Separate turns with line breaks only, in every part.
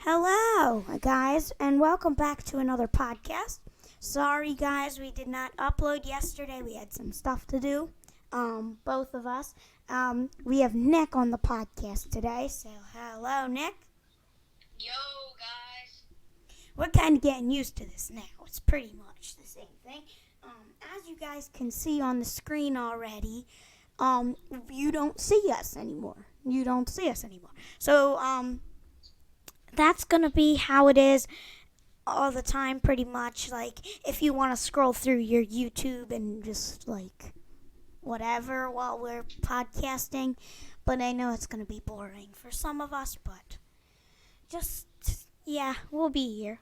Hello, guys, and welcome back to another podcast. Sorry, guys, we did not upload yesterday. We had some stuff to do, both of us. We have Nick on the podcast today, so hello, Nick.
Yo, guys.
We're kind of getting used to this now. It's pretty much the same thing. As you guys can see on the screen already, you don't see us anymore. So, that's going to be how it is all the time, pretty much. Like, if you want to scroll through your YouTube and just, like, whatever while we're podcasting. But I know it's going to be boring for some of us, but yeah, we'll be here.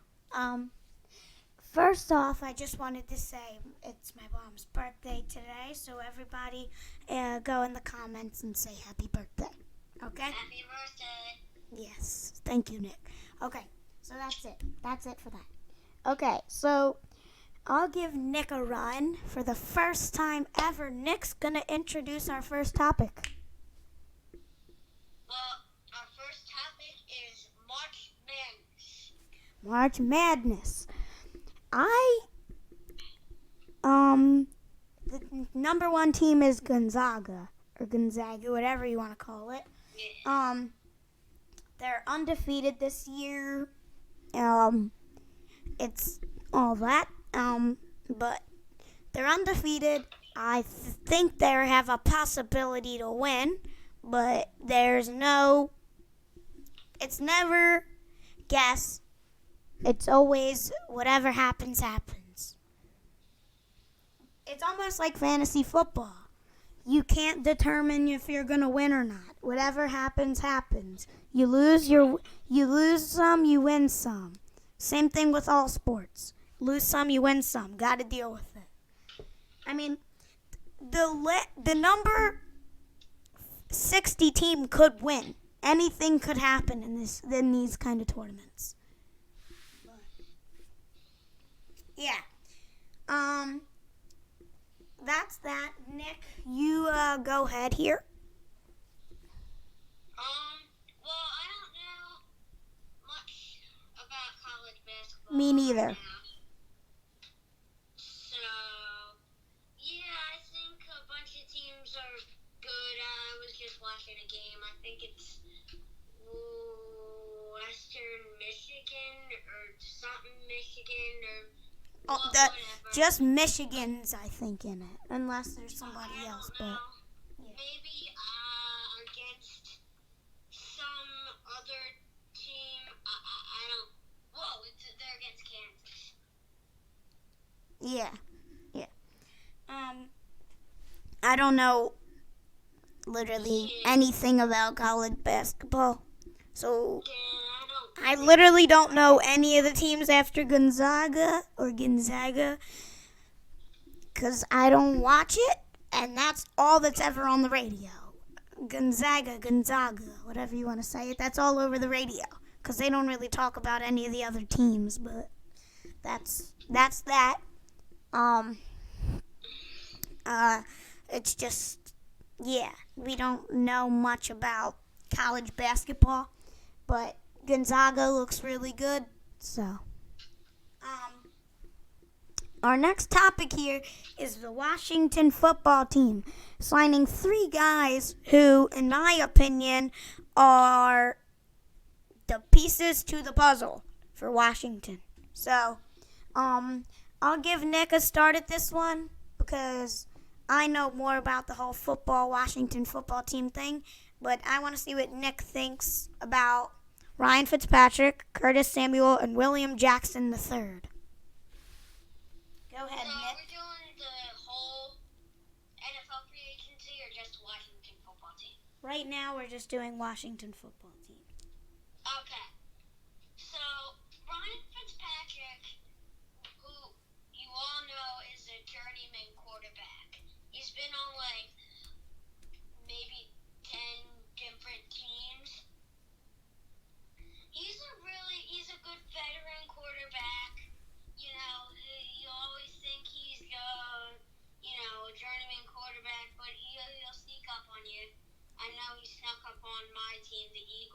First off, I just wanted to say it's my mom's birthday today, so everybody go in the comments and say happy birthday. Okay?
Happy birthday.
Yes. Thank you, Nick. Okay, so that's it. That's it for that. Okay, so I'll give Nick a run. For the first time ever, Nick's going to introduce our first topic.
Well, our first topic is March Madness.
March Madness. The number one team is Gonzaga, or Gonzaga, whatever you want to call it.
Yeah.
They're undefeated this year. It's all that. But they're undefeated. I think they have a possibility to win, but it's never guess. It's always whatever happens, happens. It's almost like fantasy football. You can't determine if you're going to win or not. Whatever happens, happens. You lose some, you win some. Same thing with all sports. Lose some, you win some. Got to deal with it. I mean, the number 60 team could win. Anything could happen in these kind of tournaments. Yeah. That's that. Nick, you go ahead here.
Well, I don't know much about college basketball.
Me neither.
Right now. So, yeah, I think a bunch of teams are good. I was just watching a game. I think it's Western Michigan or something Michigan or whatever.
Just Michigan's, I think, in it, unless there's somebody else. But yeah.
Maybe against some other team. I don't. Whoa, they're against Kansas.
Yeah. I don't know literally anything about college basketball, so I literally don't know any of the teams after Gonzaga, because I don't watch it, and that's all that's ever on the radio. Gonzaga, whatever you want to say it, that's all over the radio, because they don't really talk about any of the other teams, but that's that. It's just, yeah, we don't know much about college basketball, but Gonzaga looks really good, so. Our next topic here is the Washington football team signing 3 guys who, in my opinion, are the pieces to the puzzle for Washington. So, I'll give Nick a start at this one because I know more about the whole Washington football team thing, but I want to see what Nick thinks about Ryan Fitzpatrick, Curtis Samuel, and William Jackson III. Go ahead,
So
Nick.
are we doing the whole NFL free agency or just Washington football team?
Right now, we're just doing Washington football team.
Okay. So, Ryan Fitzpatrick, who you all know is a journeyman quarterback. He's been on, maybe 10 different teams. He's a good veteran quarterback. You always think he's a journeyman quarterback, but he'll sneak up on you. I know he snuck up on my team, the Eagles.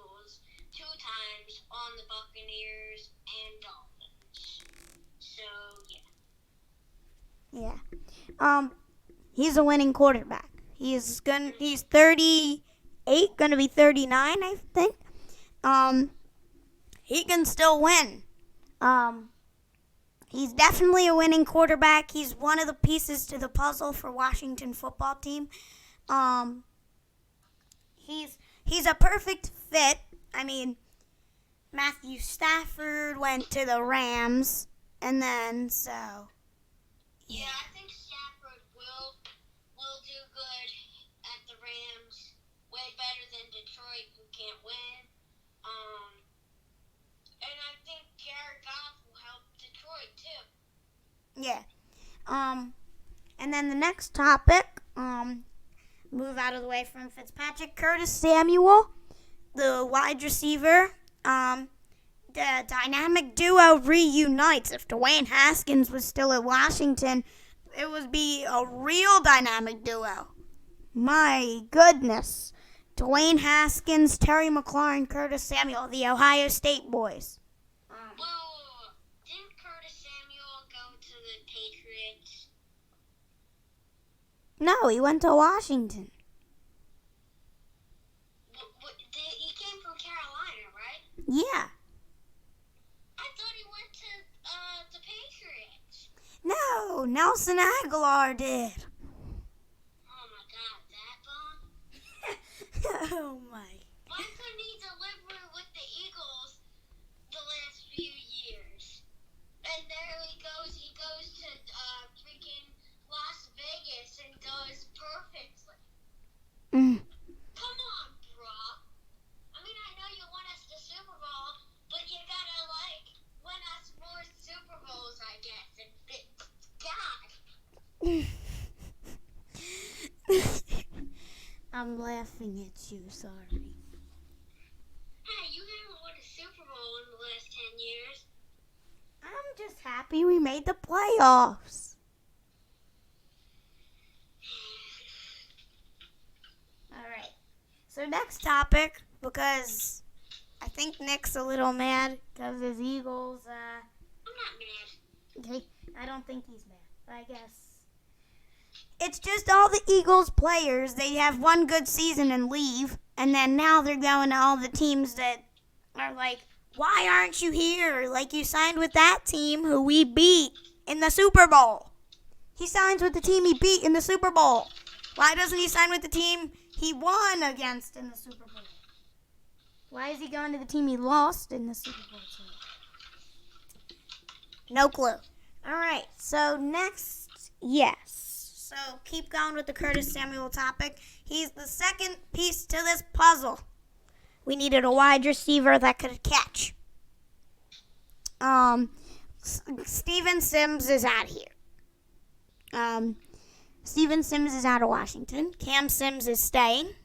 on the Buccaneers and Dolphins. So yeah.
Yeah. He's a winning quarterback. He's 38, gonna be 39, I think. He can still win. He's definitely a winning quarterback. He's one of the pieces to the puzzle for Washington football team. He's a perfect fit. I mean, Matthew Stafford went to the Rams, and then so.
Yeah, I think Stafford will do good at the Rams. Way better than Detroit, who can't win. And I think Jared Goff will help Detroit too.
Yeah. And then the next topic, move out of the way from Fitzpatrick. Curtis Samuel, the wide receiver. The dynamic duo reunites. If Dwayne Haskins was still at Washington, it would be a real dynamic duo. My goodness. Dwayne Haskins, Terry McLaurin, Curtis Samuel, the Ohio State boys.
Well, didn't Curtis Samuel go to the Patriots?
No, he went to Washington.
He came from Carolina, right?
Yeah.
I thought he went to the Patriots.
No, Nelson Aguilar did.
Oh my God, that bomb?
Oh my.
Why couldn't he deliver with the Eagles the last few years? And there he goes to freaking Las Vegas and does perfectly. Come on, bro. I mean, I know you won us the Super Bowl, but you gotta, win us more Super Bowls, I guess. And God.
I'm laughing at you, sorry.
Hey, you haven't won a Super Bowl in the last 10 years.
I'm just happy we made the playoffs. Alright. So next topic, because I think Nick's a little mad because his Eagles,
I'm not mad.
okay, I don't think he's mad, but I guess. It's just all the Eagles players, they have one good season and leave, and then now they're going to all the teams that are like, why aren't you here? Like, you signed with that team who we beat in the Super Bowl. He signs with the team he beat in the Super Bowl. Why doesn't he sign with the team he won against in the Super Bowl? Why is he going to the team he lost in the Super Bowl? No clue. All right, so next, yes. So keep going with the Curtis Samuel topic. He's the second piece to this puzzle. We needed a wide receiver that could catch. Steven Sims is out here. Steven Sims is out of Washington. Cam Sims is staying.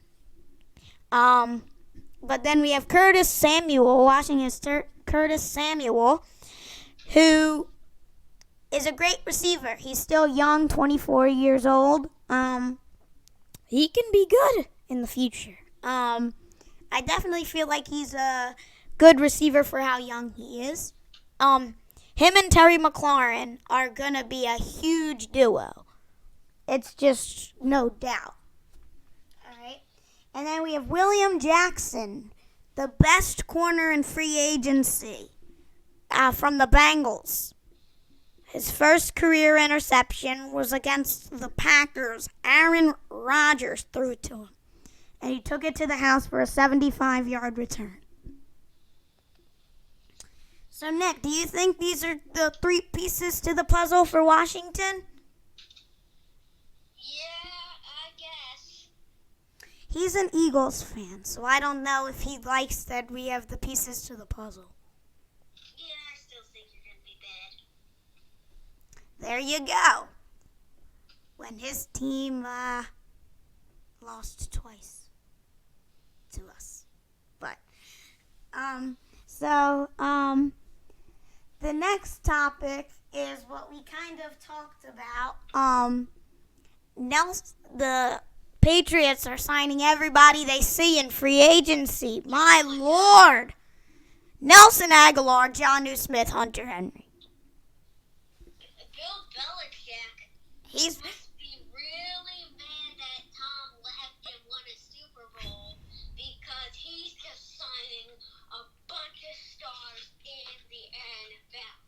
But then we have Curtis Samuel, Washington's Curtis Samuel, who is a great receiver. He's still young, 24 years old. He can be good in the future. I definitely feel like he's a good receiver for how young he is. Him and Terry McLaurin are going to be a huge duo. It's just no doubt. All right. And then we have William Jackson, the best corner in free agency from the Bengals. His first career interception was against the Packers. Aaron Rodgers threw it to him, and he took it to the house for a 75-yard return. So, Nick, do you think these are the three pieces to the puzzle for Washington?
Yeah, I guess.
He's an Eagles fan, so I don't know if he likes that we have the pieces to the puzzle.
Yeah, I still think you're going to be bad.
There you go. When his team lost twice to us. But, the next topic is what we kind of talked about. The Patriots are signing everybody they see in free agency. My Lord. Nelson Aguilar, Jonnu Smith, Hunter Henry.
Bill Belichick
He's
must be really mad that Tom left and won a Super Bowl because he's just signing a bunch of stars in the NFL.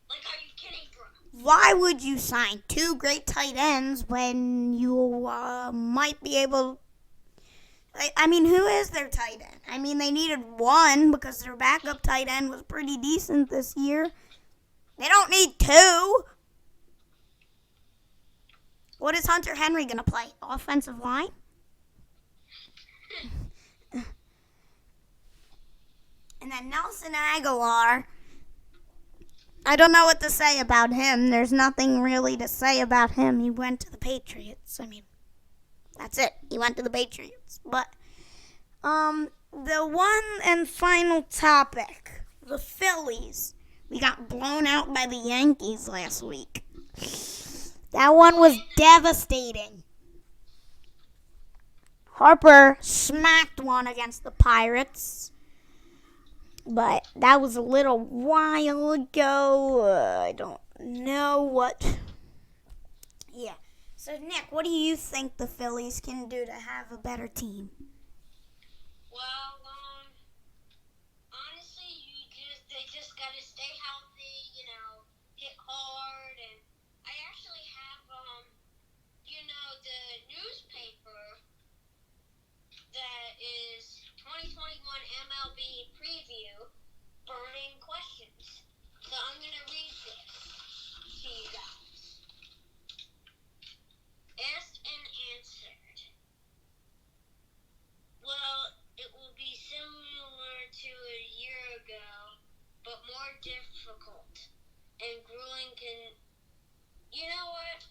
Like, are you kidding, bro?
why would you sign two great tight ends when you might be able? I mean, who is their tight end? I mean, they needed one because their backup tight end was pretty decent this year. They don't need two. What is Hunter Henry going to play? Offensive line? And then Nelson Aguilar. I don't know what to say about him. There's nothing really to say about him. He went to the Patriots. I mean, that's it. He went to the Patriots. But the one and final topic, the Phillies. We got blown out by the Yankees last week. That one was devastating. Harper smacked one against the Pirates. But that was a little while ago. I don't know what. Yeah. So, Nick, what do you think the Phillies can do to have a better team?
Well, honestly, they just gotta stay healthy, hit hard, and I actually have, the newspaper that is 2021 MLB preview, burning questions. So I'm gonna read this to you guys. Asked and answered. Well, it will be similar to a year ago, but more difficult. And grueling can... You know what?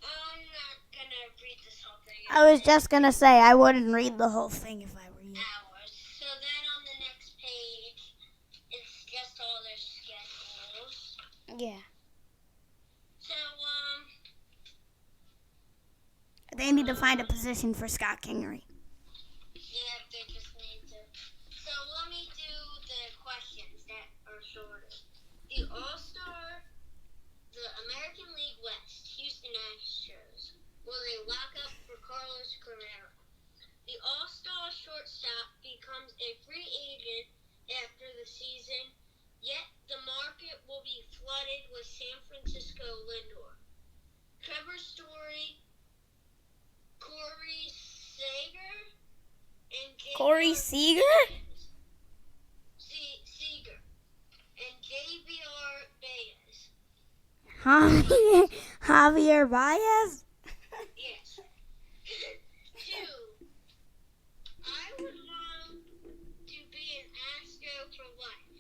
I'm not gonna read this whole thing.
I was just going to say I wouldn't read the whole thing if I were you.
Hours. So then on the next page, it's just all their schedules.
Yeah.
So,
They need to find a position for Scott Kingery.
yeah, they just need to. So let me do the questions that are shorter. The All-Star, the American League West, Houston Astros. Will they lock up for Carlos Correa? The All-Star shortstop becomes a free agent after the season, yet the market will be flooded with San Francisco Lindor. Trevor Story, Corey Seager, and
Corey Seager?
Seager, and JVR Baez.
Javier Baez?
Yes. 2. I would love to be an Astro for life,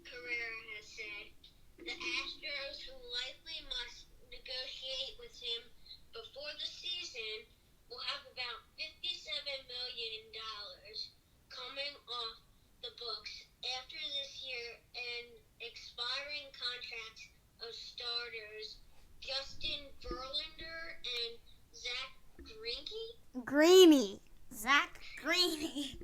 Carrera has said. The Astros, who likely must negotiate with him before the season, will have about $57 million coming off the books after this year and expiring contracts of starters Justin Verlander and Zach
Greeny. Zach Greeny.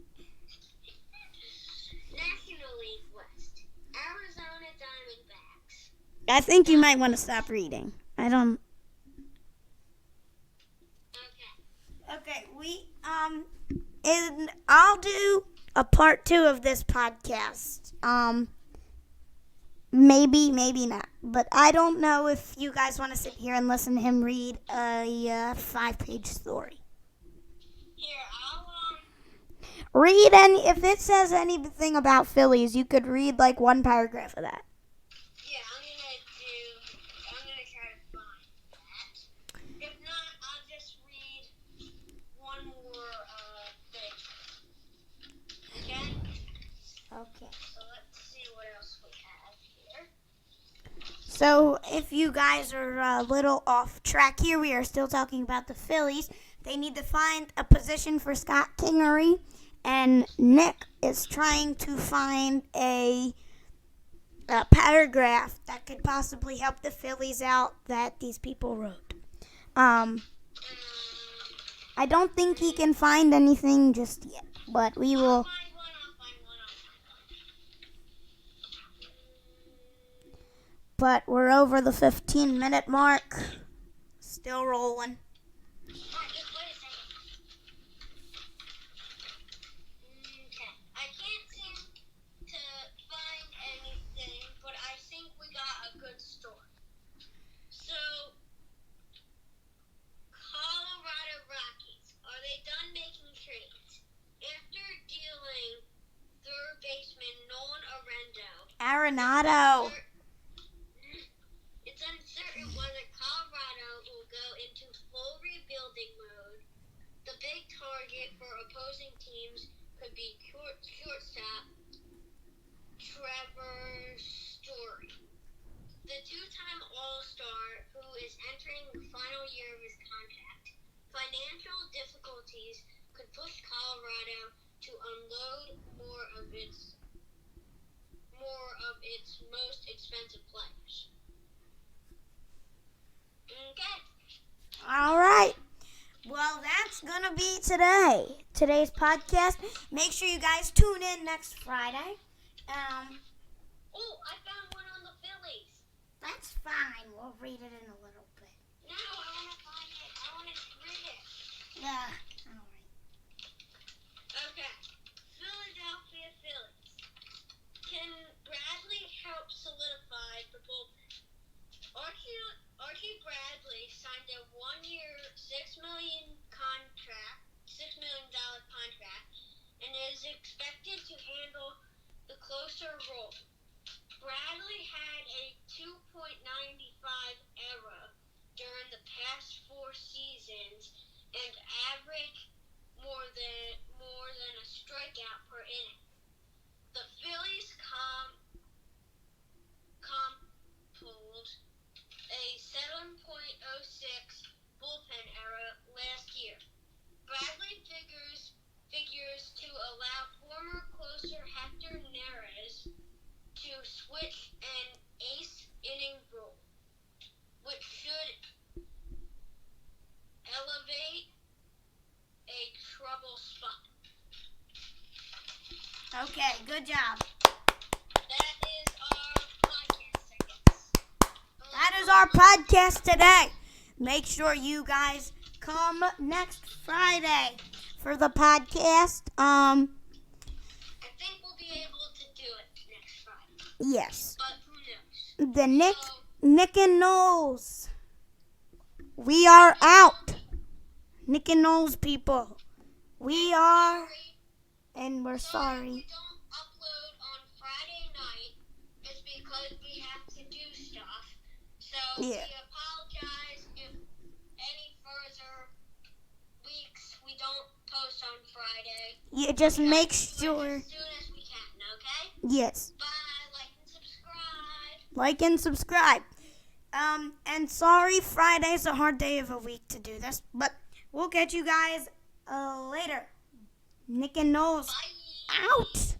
National League West, Arizona Diamondbacks.
I think you might want to stop reading. I don't. Okay, and I'll do a part 2 of this podcast. Maybe not. But I don't know if you guys want to sit here and listen to him read a 5-page story.
Here, I'll
Read any, if it says anything about Phillies, you could read like one paragraph of that.
Yeah, I'm gonna try to find that. If not, I'll just read one more thing. Okay?
Okay.
So let's see what else we have here.
So if you guys are a little off track here, we are still talking about the Phillies. They need to find a position for Scott Kingery, and Nick is trying to find a paragraph that could possibly help the Phillies out that these people wrote. I don't think he can find anything just yet, but we will.
I'll find one.
but we're over the 15-minute mark. Still rolling.
Alright, just wait a second. Okay. I can't seem to find anything, but I think we got a good story. So, Colorado Rockies, are they done making trades? After dealing third baseman Nolan
Arenado.
it's uncertain whether Colorado will go into full rebuilding mode. The big target for opposing teams could be shortstop Trevor Story, the two-time All-Star who is entering the final year of his contract. Financial difficulties could push Colorado to unload more of its most expensive players. Okay.
All right. Well, that's going to be today's podcast. Make sure you guys tune in next Friday.
Oh, I found one on the Phillies.
That's fine. We'll read it in a little bit.
No, I want to find it. I want to read it.
Yeah. All right.
Okay. Philadelphia Phillies. Can Bradley help solidify the bullpen? Archie Bradley signed a 1-year, $6 million contract, and is expected to handle the closer role. Bradley had a 2.95 ERA during the past 4 seasons and averaged more than a strikeout per inning. The Phillies composed a 7.06 bullpen ERA last year. Bradley figures to allow former closer Hector Neris to switch an ace inning role, which should elevate a trouble spot.
Okay, good job.
That is our podcast, I guess.
That is our podcast today. Make sure you guys come next Friday for the podcast.
I think we'll be able to do it next Friday.
Yes.
But who knows?
The Nick and Knowles. We are out. Nick and Knowles people. We are, and we're sorry.
If we don't upload on Friday night, it's because we have to do stuff. So
Yeah.
we apologize if any further weeks we don't post on Friday.
Yeah, just make
We'll do it
sure.
as soon as we can, okay?
Yes.
Bye, like and subscribe.
Like and subscribe. And sorry, Friday's a hard day of a week to do this, but we'll get you guys later. Nick and Knowles
Bye.
out.